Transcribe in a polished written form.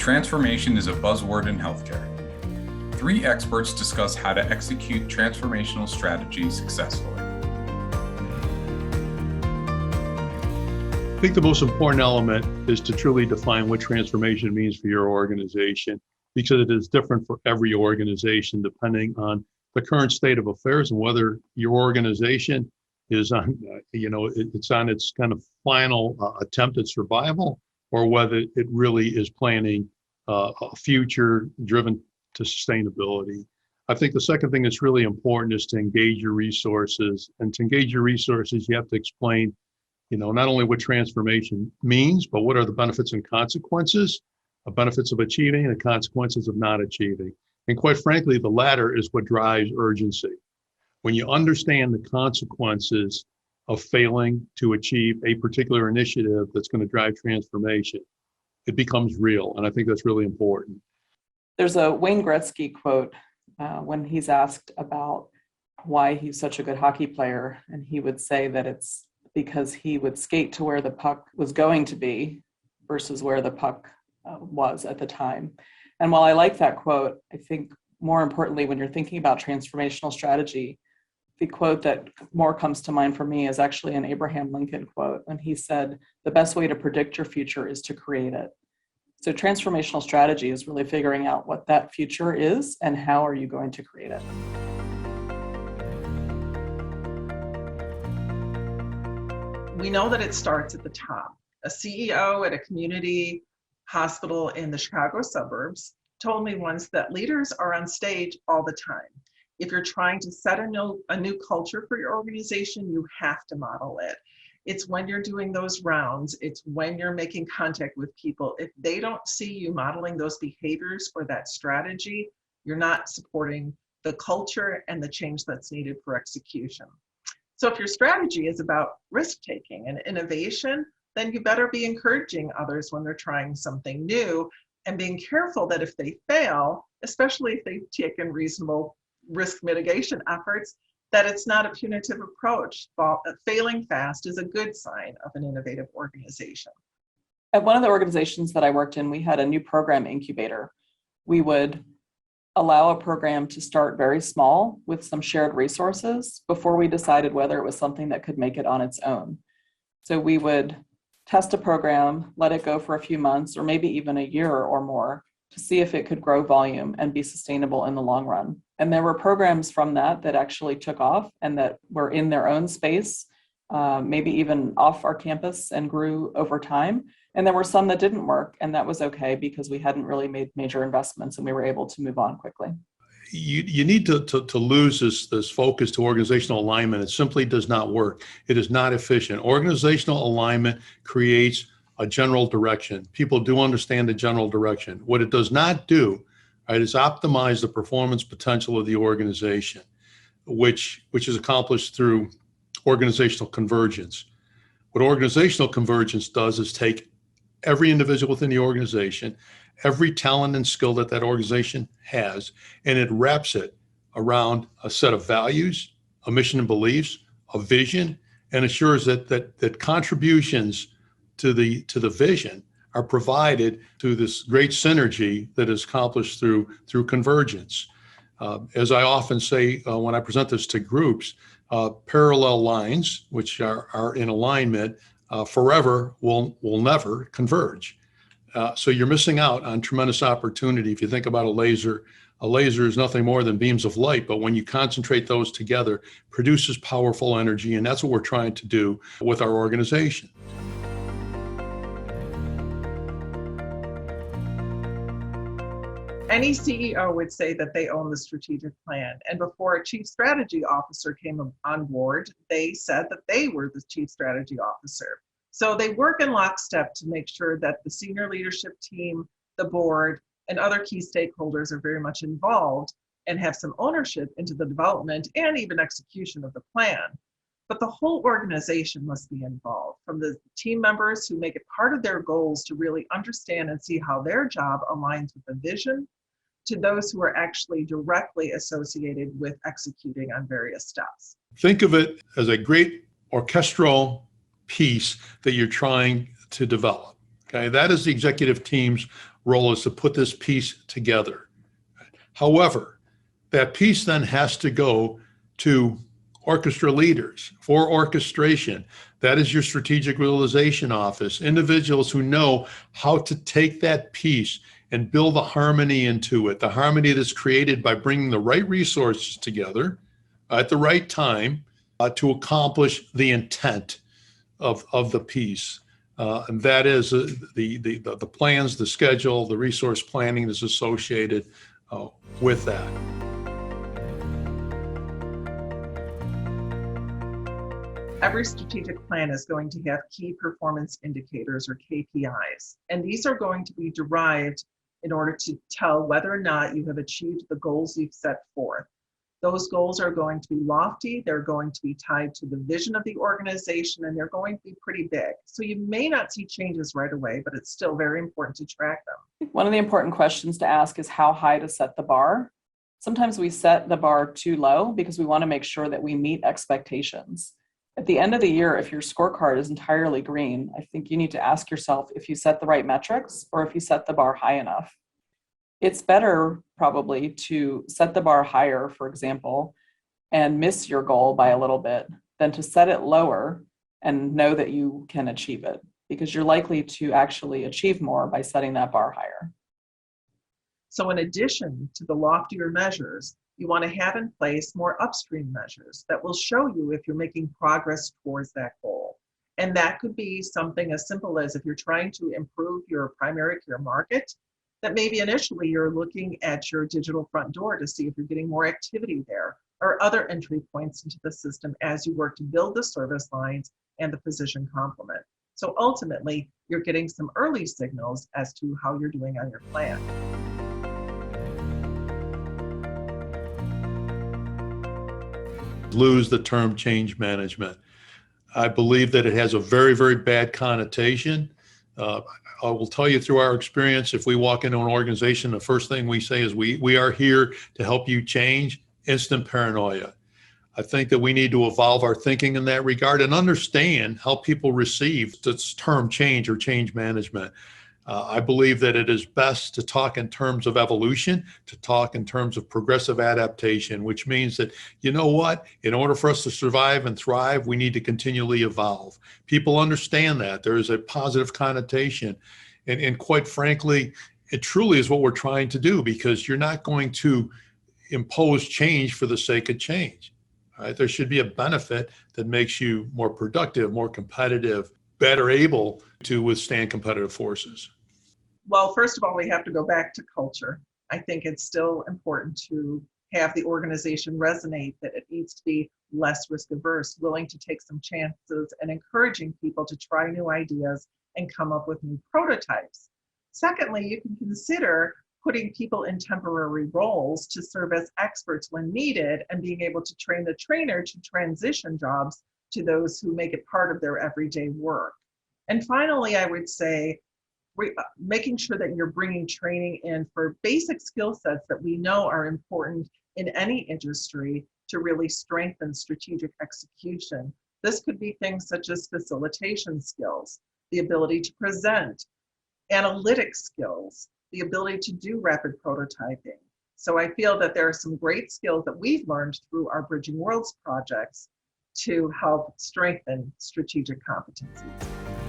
Transformation is a buzzword in healthcare. 3 experts discuss how to execute transformational strategies successfully. I think the most important element is to truly define what transformation means for your organization, because it is different for every organization depending on the current state of affairs and whether your organization is on, it's on its kind of final attempt at survival, or whether it really is planning a future driven to sustainability. I think the second thing that's really important is to engage your resources. And to engage your resources, you have to explain, not only what transformation means, but what are the benefits and consequences, the benefits of achieving and the consequences of not achieving. And quite frankly, the latter is what drives urgency. When you understand the consequences of failing to achieve a particular initiative that's going to drive transformation, it becomes real. And I think that's really important. There's a Wayne Gretzky quote when he's asked about why he's such a good hockey player. And he would say that it's because he would skate to where the puck was going to be versus where the puck was at the time. And while I like that quote, I think more importantly, when you're thinking about transformational strategy, the quote that more comes to mind for me is actually an Abraham Lincoln quote. And he said, "The best way to predict your future is to create it." So transformational strategy is really figuring out what that future is and how are you going to create it. We know that it starts at the top. A CEO at a community hospital in the Chicago suburbs told me once that leaders are on stage all the time. If you're trying to set a new culture for your organization, you have to model it. It's when you're doing those rounds, it's when you're making contact with people. If they don't see you modeling those behaviors or that strategy, you're not supporting the culture and the change that's needed for execution. So if your strategy is about risk-taking and innovation, then you better be encouraging others when they're trying something new and being careful that if they fail, especially if they've taken reasonable risk mitigation efforts, that it's not a punitive approach. Failing fast is a good sign of an innovative organization. At one of the organizations that I worked in, we had a new program incubator. We would allow a program to start very small with some shared resources before we decided whether it was something that could make it on its own. So we would test a program, let it go for a few months or maybe even a year or more to see if it could grow volume and be sustainable in the long run. And there were programs from that actually took off and that were in their own space, maybe even off our campus and grew over time. And there were some that didn't work, and that was okay because we hadn't really made major investments and we were able to move on quickly. You need to lose this focus to organizational alignment. It simply does not work. It is not efficient. Organizational alignment creates a general direction. People do understand the general direction. What it does not do, right, is optimize the performance potential of the organization, which is accomplished through organizational convergence. What organizational convergence does is take every individual within the organization, every talent and skill that organization has, and it wraps it around a set of values, a mission and beliefs, a vision, and assures that contributions to the vision are provided through this great synergy that is accomplished through convergence. As I often say when I present this to groups, parallel lines, which are in alignment, forever will never converge. So you're missing out on tremendous opportunity. If you think about a laser is nothing more than beams of light, but when you concentrate those together, produces powerful energy, and that's what we're trying to do with our organization. Any CEO would say that they own the strategic plan. And before a chief strategy officer came on board, they said that they were the chief strategy officer. So they work in lockstep to make sure that the senior leadership team, the board, and other key stakeholders are very much involved and have some ownership into the development and even execution of the plan. But the whole organization must be involved, from the team members who make it part of their goals to really understand and see how their job aligns with the vision, to those who are actually directly associated with executing on various steps. Think of it as a great orchestral piece that you're trying to develop. Okay, that is the executive team's role is to put this piece together. However, that piece then has to go to orchestra leaders for orchestration. That is your strategic realization office, individuals who know how to take that piece and build a harmony into it, the harmony that's created by bringing the right resources together at the right time to accomplish the intent of the piece. And that is the plans, the schedule, the resource planning that's associated with that. Every strategic plan is going to have key performance indicators or KPIs, and these are going to be derived in order to tell whether or not you have achieved the goals you've set forth. Those goals are going to be lofty, they're going to be tied to the vision of the organization, and they're going to be pretty big. So you may not see changes right away, but it's still very important to track them. One of the important questions to ask is how high to set the bar. Sometimes we set the bar too low because we want to make sure that we meet expectations. At the end of the year, if your scorecard is entirely green, I think you need to ask yourself if you set the right metrics or if you set the bar high enough. It's better probably to set the bar higher, for example, and miss your goal by a little bit than to set it lower and know that you can achieve it, because you're likely to actually achieve more by setting that bar higher. So in addition to the loftier measures, you want to have in place more upstream measures that will show you if you're making progress towards that goal. And that could be something as simple as if you're trying to improve your primary care market, that maybe initially you're looking at your digital front door to see if you're getting more activity there or other entry points into the system as you work to build the service lines and the physician complement. So ultimately, you're getting some early signals as to how you're doing on your plan. Lose the term change management. I believe that it has a very, very bad connotation. I will tell you through our experience, if we walk into an organization, the first thing we say is we are here to help you change. Instant paranoia. I think that we need to evolve our thinking in that regard and understand how people receive this term change or change management. I believe that it is best to talk in terms of evolution, to talk in terms of progressive adaptation, which means that, you know what, in order for us to survive and thrive, we need to continually evolve. People understand that. There is a positive connotation. And quite frankly, it truly is what we're trying to do, because you're not going to impose change for the sake of change. Right? There should be a benefit that makes you more productive, more competitive, better able to withstand competitive forces. Well, first of all, we have to go back to culture. I think it's still important to have the organization resonate that it needs to be less risk averse, willing to take some chances, and encouraging people to try new ideas and come up with new prototypes. Secondly, you can consider putting people in temporary roles to serve as experts when needed and being able to train the trainer to transition jobs to those who make it part of their everyday work. And finally, I would say making sure that you're bringing training in for basic skill sets that we know are important in any industry to really strengthen strategic execution. This could be things such as facilitation skills, the ability to present, analytic skills, the ability to do rapid prototyping. So I feel that there are some great skills that we've learned through our Bridging Worlds projects to help strengthen strategic competencies.